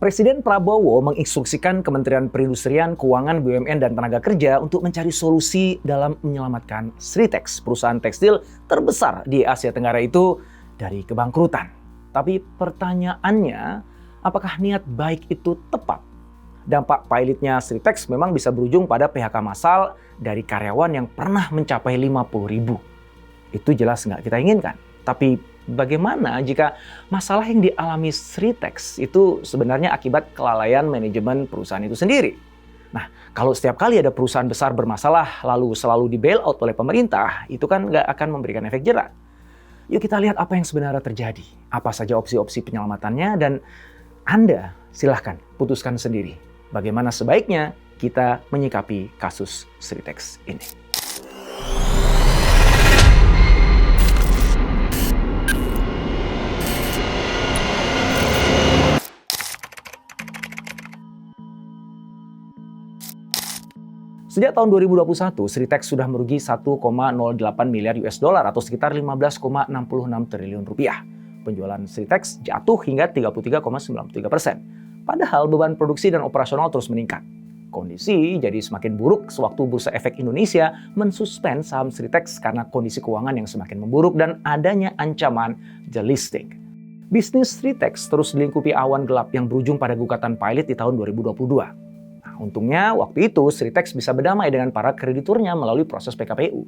Presiden Prabowo menginstruksikan Kementerian Perindustrian, Keuangan, BUMN, dan Tenaga Kerja untuk mencari solusi dalam menyelamatkan Sritex, perusahaan tekstil terbesar di Asia Tenggara itu dari kebangkrutan. Tapi pertanyaannya, apakah niat baik itu tepat? Dampak pahitnya Sritex memang bisa berujung pada PHK massal dari karyawan yang pernah mencapai 50.000. Itu jelas nggak kita inginkan. Tapi bagaimana jika masalah yang dialami Sritex itu sebenarnya akibat kelalaian manajemen perusahaan itu sendiri? Nah, kalau setiap kali ada perusahaan besar bermasalah lalu selalu di bail out oleh pemerintah, itu kan nggak akan memberikan efek jera. Yuk kita lihat apa yang sebenarnya terjadi. Apa saja opsi-opsi penyelamatannya, dan Anda silahkan putuskan sendiri bagaimana sebaiknya kita menyikapi kasus Sritex ini. Sejak tahun 2021, Sritex sudah merugi 1,08 miliar US dollar atau sekitar 15,66 triliun rupiah. Penjualan Sritex jatuh hingga 33,93%. Padahal beban produksi dan operasional terus meningkat. Kondisi jadi semakin buruk sewaktu Bursa Efek Indonesia mensuspend saham Sritex karena kondisi keuangan yang semakin memburuk dan adanya ancaman delisting. Bisnis Sritex terus dilingkupi awan gelap yang berujung pada gugatan pilot di tahun 2022. Untungnya, waktu itu Sritex bisa berdamai dengan para krediturnya melalui proses PKPU.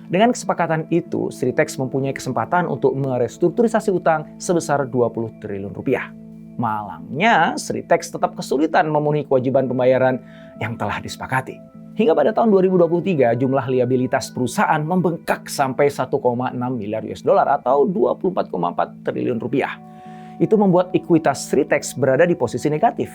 Dengan kesepakatan itu, Sritex mempunyai kesempatan untuk merestrukturisasi utang sebesar 20 triliun rupiah. Malangnya, Sritex tetap kesulitan memenuhi kewajiban pembayaran yang telah disepakati. Hingga pada tahun 2023, jumlah liabilitas perusahaan membengkak sampai 1,6 miliar US dollar atau 24,4 triliun rupiah. Itu membuat ekuitas Sritex berada di posisi negatif.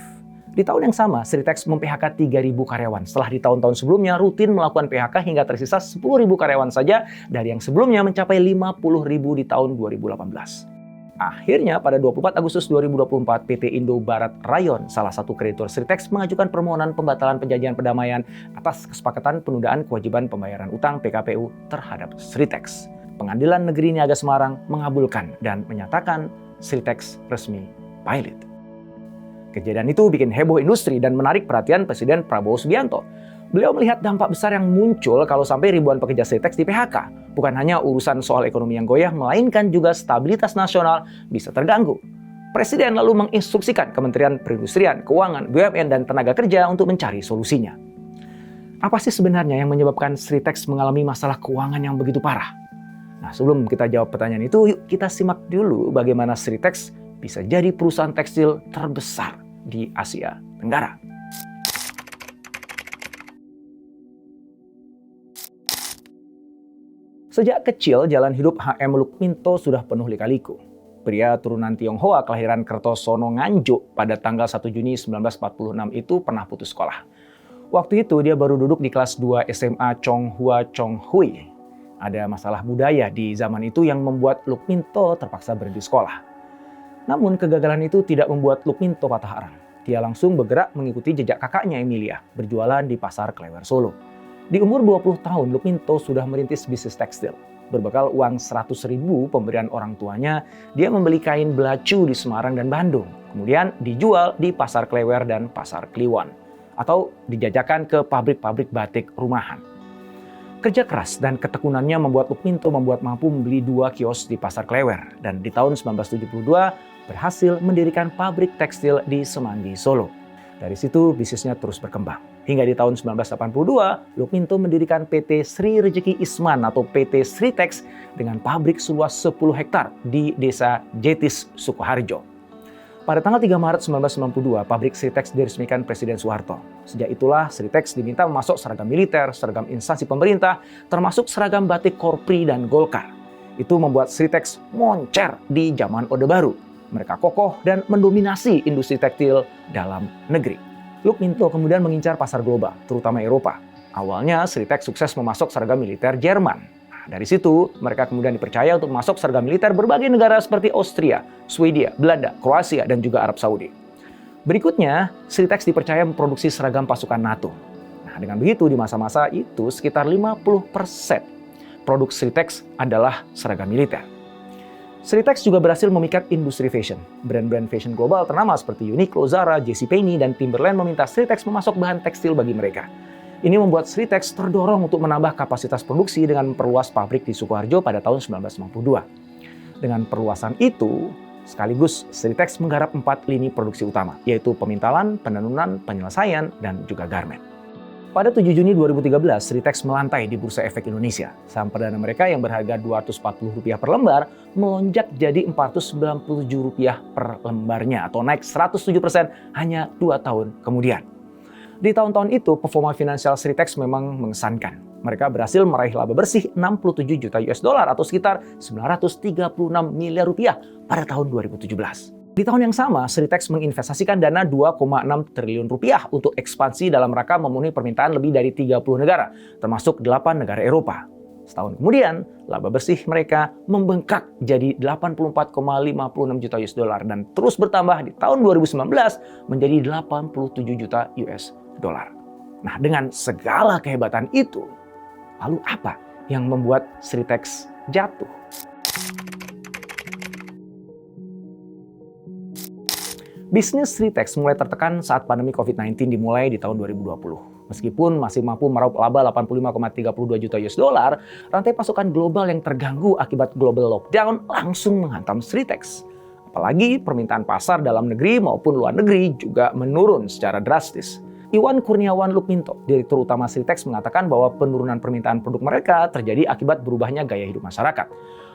Di tahun yang sama, Sritex mem-PHK 3.000 karyawan. Setelah di tahun-tahun sebelumnya rutin melakukan PHK hingga tersisa 10.000 karyawan saja dari yang sebelumnya mencapai 50.000 di tahun 2018. Akhirnya pada 24 Agustus 2024, PT Indo Barat Rayon, salah satu kreditur Sritex, mengajukan permohonan pembatalan perjanjian perdamaian atas kesepakatan penundaan kewajiban pembayaran utang PKPU terhadap Sritex. Pengadilan Negeri Niaga Semarang mengabulkan dan menyatakan Sritex resmi pilot. Kejadian itu bikin heboh industri dan menarik perhatian Presiden Prabowo Subianto. Beliau melihat dampak besar yang muncul kalau sampai ribuan pekerja Sritex di PHK. Bukan hanya urusan soal ekonomi yang goyah, melainkan juga stabilitas nasional bisa terganggu. Presiden lalu menginstruksikan Kementerian Perindustrian, Keuangan, BUMN, dan Tenaga Kerja untuk mencari solusinya. Apa sih sebenarnya yang menyebabkan Sritex mengalami masalah keuangan yang begitu parah? Nah, sebelum kita jawab pertanyaan itu, yuk kita simak dulu bagaimana Sritex bisa jadi perusahaan tekstil terbesar di Asia Tenggara. Sejak kecil, jalan hidup HM Lukminto sudah penuh lika-liku. Pria turunan Tionghoa kelahiran Kertosono Nganjuk pada tanggal 1 Juni 1946 itu pernah putus sekolah. Waktu itu dia baru duduk di kelas 2 SMA Chonghua Chonghui. Ada masalah budaya di zaman itu yang membuat Lukminto terpaksa berhenti sekolah. Namun kegagalan itu tidak membuat Lukminto patah arang. Dia langsung bergerak mengikuti jejak kakaknya Emilia, berjualan di Pasar Klewer Solo. Di umur 20 tahun, Lukminto sudah merintis bisnis tekstil. Berbekal uang 100.000 pemberian orang tuanya, dia membeli kain belacu di Semarang dan Bandung. Kemudian dijual di Pasar Klewer dan Pasar Kliwon. Atau dijajakan ke pabrik-pabrik batik rumahan. Kerja keras dan ketekunannya membuat Lukminto mampu membeli 2 kios di Pasar Klewer. Dan di tahun 1972, berhasil mendirikan pabrik tekstil di Semanggi, Solo. Dari situ bisnisnya terus berkembang. Hingga di tahun 1982, Lukminto mendirikan PT Sri Rejeki Isman atau PT Sritex dengan pabrik seluas 10 hektar di Desa Jetis, Sukoharjo. Pada tanggal 3 Maret 1992, pabrik Sritex diresmikan Presiden Soeharto. Sejak itulah Sritex diminta memasok seragam militer, seragam instansi pemerintah, termasuk seragam batik Korpri dan Golkar. Itu membuat Sritex moncer di zaman Orde Baru. Mereka kokoh dan mendominasi industri tekstil dalam negeri. Lukminto kemudian mengincar pasar global, terutama Eropa. Awalnya Sritex sukses memasok seragam militer Jerman. Dari situ, mereka kemudian dipercaya untuk masuk seragam militer berbagai negara seperti Austria, Swedia, Belanda, Kroasia, dan juga Arab Saudi. Berikutnya, Sritex dipercaya memproduksi seragam pasukan NATO. Nah, dengan begitu, di masa-masa itu sekitar 50% produk Sritex adalah seragam militer. Sritex juga berhasil memikat industri fashion. Brand-brand fashion global ternama seperti Uniqlo, Zara, JCPenney, dan Timberland meminta Sritex memasok bahan tekstil bagi mereka. Ini membuat Sritex terdorong untuk menambah kapasitas produksi dengan memperluas pabrik di Sukoharjo pada tahun 1992. Dengan perluasan itu, sekaligus Sritex menggarap 4 lini produksi utama, yaitu pemintalan, penenunan, penyelesaian, dan juga garment. Pada 7 Juni 2013, Sritex melantai di Bursa Efek Indonesia. Saham perdana mereka yang berharga Rp240 per lembar melonjak jadi Rp497 per lembarnya atau naik 107% hanya 2 tahun kemudian. Di tahun-tahun itu, performa finansial Sritex memang mengesankan. Mereka berhasil meraih laba bersih 67 juta US dollar atau sekitar 936 miliar rupiah pada tahun 2017. Di tahun yang sama, Sritex menginvestasikan dana 2,6 triliun rupiah untuk ekspansi dalam rangka memenuhi permintaan lebih dari 30 negara, termasuk 8 negara Eropa. Setahun kemudian, laba bersih mereka membengkak jadi 84,56 juta US dollar dan terus bertambah di tahun 2019 menjadi 87 juta US dollar. Nah, dengan segala kehebatan itu, lalu apa yang membuat Sritex jatuh? Bisnis Sritex mulai tertekan saat pandemi COVID-19 dimulai di tahun 2020. Meskipun masih mampu meraup laba 85,32 juta US dollar, rantai pasokan global yang terganggu akibat global lockdown langsung menghantam Sritex. Apalagi permintaan pasar dalam negeri maupun luar negeri juga menurun secara drastis. Iwan Kurniawan Lukminto, Direktur Utama Sritex, mengatakan bahwa penurunan permintaan produk mereka terjadi akibat berubahnya gaya hidup masyarakat.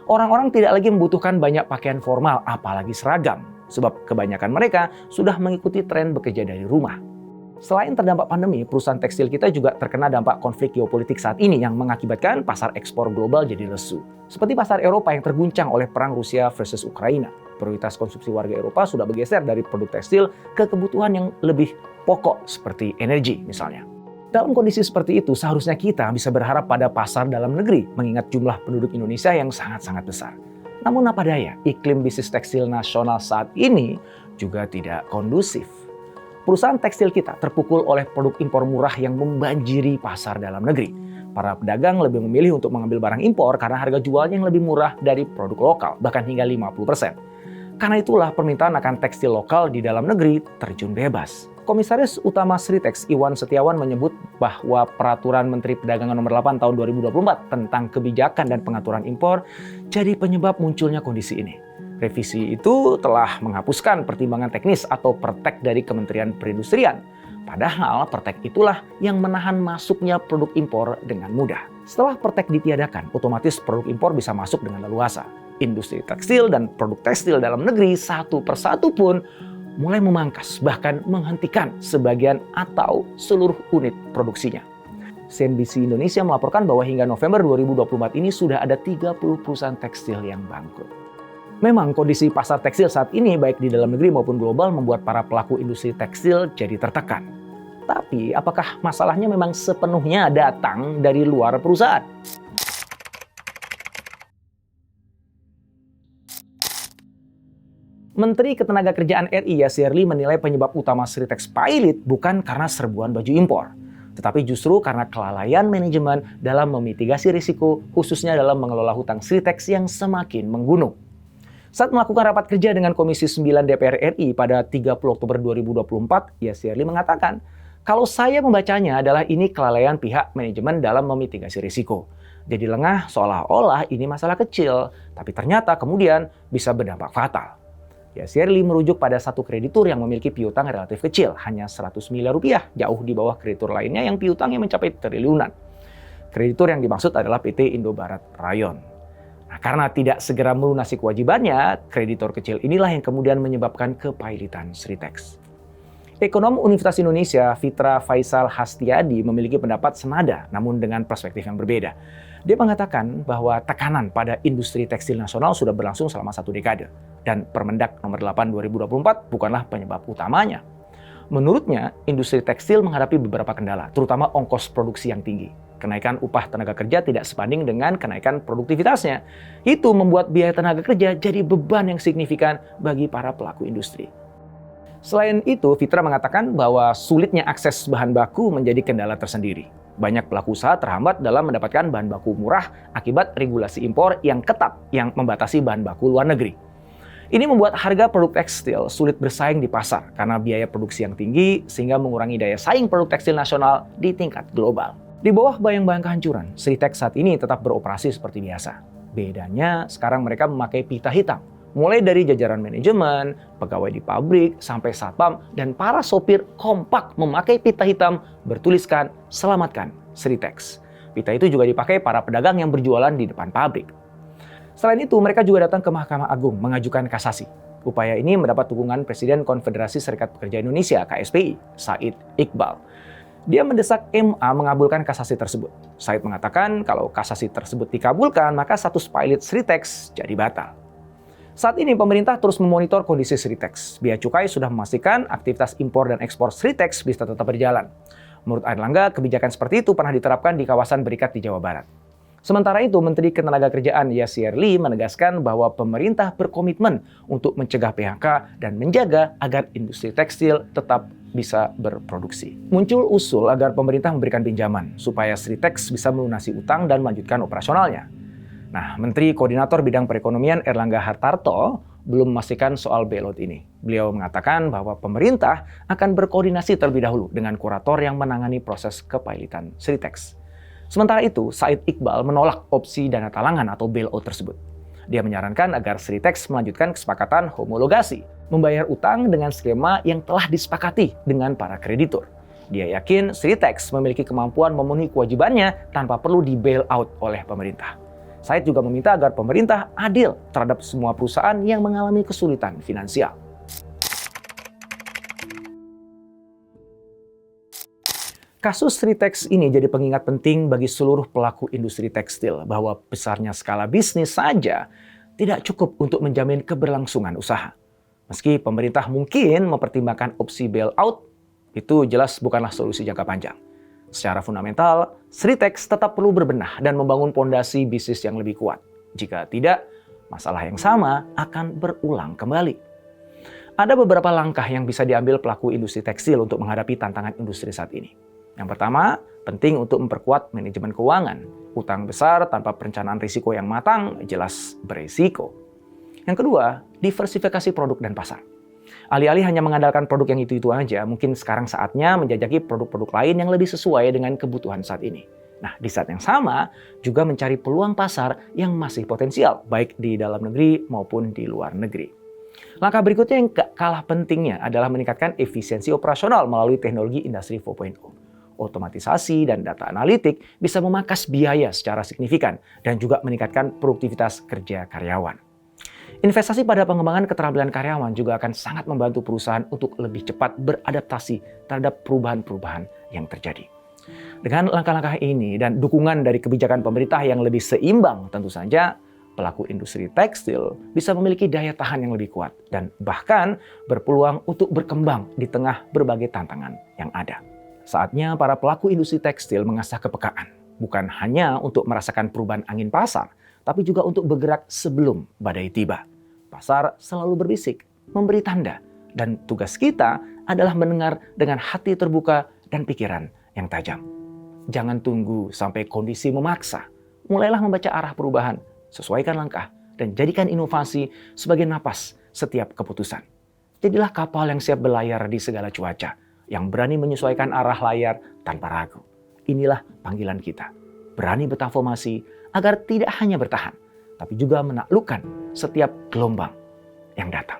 Orang-orang tidak lagi membutuhkan banyak pakaian formal, apalagi seragam. Sebab kebanyakan mereka sudah mengikuti tren bekerja dari rumah. Selain terdampak pandemi, perusahaan tekstil kita juga terkena dampak konflik geopolitik saat ini yang mengakibatkan pasar ekspor global jadi lesu. Seperti pasar Eropa yang terguncang oleh perang Rusia versus Ukraina. Prioritas konsumsi warga Eropa sudah bergeser dari produk tekstil ke kebutuhan yang lebih pokok seperti energi misalnya. Dalam kondisi seperti itu, seharusnya kita bisa berharap pada pasar dalam negeri, mengingat jumlah penduduk Indonesia yang sangat-sangat besar. Namun apa daya, iklim bisnis tekstil nasional saat ini juga tidak kondusif. Perusahaan tekstil kita terpukul oleh produk impor murah yang membanjiri pasar dalam negeri. Para pedagang lebih memilih untuk mengambil barang impor karena harga jualnya yang lebih murah dari produk lokal, bahkan hingga 50%. Karena itulah permintaan akan tekstil lokal di dalam negeri terjun bebas. Komisaris Utama Sritex Iwan Setiawan menyebut bahwa Peraturan Menteri Perdagangan Nomor 8 Tahun 2024 tentang kebijakan dan pengaturan impor jadi penyebab munculnya kondisi ini. Revisi itu telah menghapuskan pertimbangan teknis atau pertek dari Kementerian Perindustrian. Padahal pertek itulah yang menahan masuknya produk impor dengan mudah. Setelah pertek ditiadakan, otomatis produk impor bisa masuk dengan leluasa. Industri tekstil dan produk tekstil dalam negeri satu persatu pun mulai memangkas, bahkan menghentikan sebagian atau seluruh unit produksinya. CNBC Indonesia melaporkan bahwa hingga November 2024 ini sudah ada 30 perusahaan tekstil yang bangkrut. Memang kondisi pasar tekstil saat ini baik di dalam negeri maupun global membuat para pelaku industri tekstil jadi tertekan. Tapi apakah masalahnya memang sepenuhnya datang dari luar perusahaan? Menteri Ketenagakerjaan RI Yasir Lee menilai penyebab utama Sritex pailit bukan karena serbuan baju impor, tetapi justru karena kelalaian manajemen dalam memitigasi risiko, khususnya dalam mengelola hutang Sritex yang semakin menggunung. Saat melakukan rapat kerja dengan Komisi 9 DPR RI pada 30 Oktober 2024, Yasir Lee mengatakan, kalau saya membacanya adalah ini kelalaian pihak manajemen dalam memitigasi risiko. Jadi lengah seolah-olah ini masalah kecil, tapi ternyata kemudian bisa berdampak fatal. Yasir Lee merujuk pada satu kreditur yang memiliki piutang relatif kecil, hanya 100 miliar rupiah, jauh di bawah kreditur lainnya yang piutangnya mencapai triliunan. Kreditur yang dimaksud adalah PT Indobarat Rayon. Nah, karena tidak segera melunasi kewajibannya, kreditor kecil inilah yang kemudian menyebabkan kepailitan Sritex. Ekonom Universitas Indonesia, Fitra Faisal Hastiadi, memiliki pendapat senada, namun dengan perspektif yang berbeda. Dia mengatakan bahwa tekanan pada industri tekstil nasional sudah berlangsung selama 1 dekade, dan Permendak Nomor 8 2024 bukanlah penyebab utamanya. Menurutnya, industri tekstil menghadapi beberapa kendala, terutama ongkos produksi yang tinggi. Kenaikan upah tenaga kerja tidak sebanding dengan kenaikan produktivitasnya. Itu membuat biaya tenaga kerja jadi beban yang signifikan bagi para pelaku industri. Selain itu, Fitra mengatakan bahwa sulitnya akses bahan baku menjadi kendala tersendiri. banyak pelaku usaha terhambat dalam mendapatkan bahan baku murah akibat regulasi impor yang ketat yang membatasi bahan baku luar negeri. Ini membuat harga produk tekstil sulit bersaing di pasar karena biaya produksi yang tinggi sehingga mengurangi daya saing produk tekstil nasional di tingkat global. Di bawah bayang-bayang kehancuran, Sritex saat ini tetap beroperasi seperti biasa. Bedanya sekarang mereka memakai pita hitam. Mulai dari jajaran manajemen, pegawai di pabrik, sampai satpam, dan para sopir kompak memakai pita hitam bertuliskan "Selamatkan Sritex". Pita itu juga dipakai para pedagang yang berjualan di depan pabrik. Selain itu, mereka juga datang ke Mahkamah Agung mengajukan kasasi. Upaya ini mendapat dukungan Presiden Konfederasi Serikat Pekerja Indonesia (KSPI), Said Iqbal. Dia mendesak MA mengabulkan kasasi tersebut. Said mengatakan kalau kasasi tersebut dikabulkan, maka status pilot Sritex jadi batal. Saat ini pemerintah terus memonitor kondisi Sritex. Bea Cukai sudah memastikan aktivitas impor dan ekspor Sritex bisa tetap berjalan. Menurut Airlangga, kebijakan seperti itu pernah diterapkan di kawasan berikat di Jawa Barat. Sementara itu, Menteri Ketenagakerjaan Yasir Lee menegaskan bahwa pemerintah berkomitmen untuk mencegah PHK dan menjaga agar industri tekstil tetap bisa berproduksi. Muncul usul agar pemerintah memberikan pinjaman supaya Sritex bisa melunasi utang dan melanjutkan operasionalnya. Nah, Menteri Koordinator Bidang Perekonomian Erlangga Hartarto belum memastikan soal bailout ini. Beliau mengatakan bahwa pemerintah akan berkoordinasi terlebih dahulu dengan kurator yang menangani proses kepailitan Sritex. Sementara itu, Said Iqbal menolak opsi dana talangan atau bailout tersebut. Dia menyarankan agar Sritex melanjutkan kesepakatan homologasi, membayar utang dengan skema yang telah disepakati dengan para kreditur. Dia yakin Sritex memiliki kemampuan memenuhi kewajibannya tanpa perlu di-bailout oleh pemerintah. Said juga meminta agar pemerintah adil terhadap semua perusahaan yang mengalami kesulitan finansial. Kasus Sritex ini jadi pengingat penting bagi seluruh pelaku industri tekstil bahwa besarnya skala bisnis saja tidak cukup untuk menjamin keberlangsungan usaha. Meski pemerintah mungkin mempertimbangkan opsi bailout, itu jelas bukanlah solusi jangka panjang. Secara fundamental, Sritex tetap perlu berbenah dan membangun fondasi bisnis yang lebih kuat. Jika tidak, masalah yang sama akan berulang kembali. Ada beberapa langkah yang bisa diambil pelaku industri tekstil untuk menghadapi tantangan industri saat ini. Yang pertama, penting untuk memperkuat manajemen keuangan. Utang besar tanpa perencanaan risiko yang matang jelas berisiko. Yang kedua, diversifikasi produk dan pasar. Alih-alih hanya mengandalkan produk yang itu-itu aja, mungkin sekarang saatnya menjajaki produk-produk lain yang lebih sesuai dengan kebutuhan saat ini. Nah, di saat yang sama, juga mencari peluang pasar yang masih potensial, baik di dalam negeri maupun di luar negeri. Langkah berikutnya yang gak kalah pentingnya adalah meningkatkan efisiensi operasional melalui teknologi industri 4.0. Otomatisasi dan data analitik bisa memangkas biaya secara signifikan dan juga meningkatkan produktivitas kerja karyawan. Investasi pada pengembangan keterampilan karyawan juga akan sangat membantu perusahaan untuk lebih cepat beradaptasi terhadap perubahan-perubahan yang terjadi. Dengan langkah-langkah ini dan dukungan dari kebijakan pemerintah yang lebih seimbang, tentu saja pelaku industri tekstil bisa memiliki daya tahan yang lebih kuat dan bahkan berpeluang untuk berkembang di tengah berbagai tantangan yang ada. Saatnya para pelaku industri tekstil mengasah kepekaan, bukan hanya untuk merasakan perubahan angin pasar, tapi juga untuk bergerak sebelum badai tiba. Pasar selalu berbisik, memberi tanda, dan tugas kita adalah mendengar dengan hati terbuka dan pikiran yang tajam. Jangan tunggu sampai kondisi memaksa. Mulailah membaca arah perubahan, sesuaikan langkah, dan jadikan inovasi sebagai napas setiap keputusan. Jadilah kapal yang siap berlayar di segala cuaca, yang berani menyesuaikan arah layar tanpa ragu. Inilah panggilan kita. Berani bertransformasi agar tidak hanya bertahan, tapi juga menaklukkan setiap gelombang yang datang.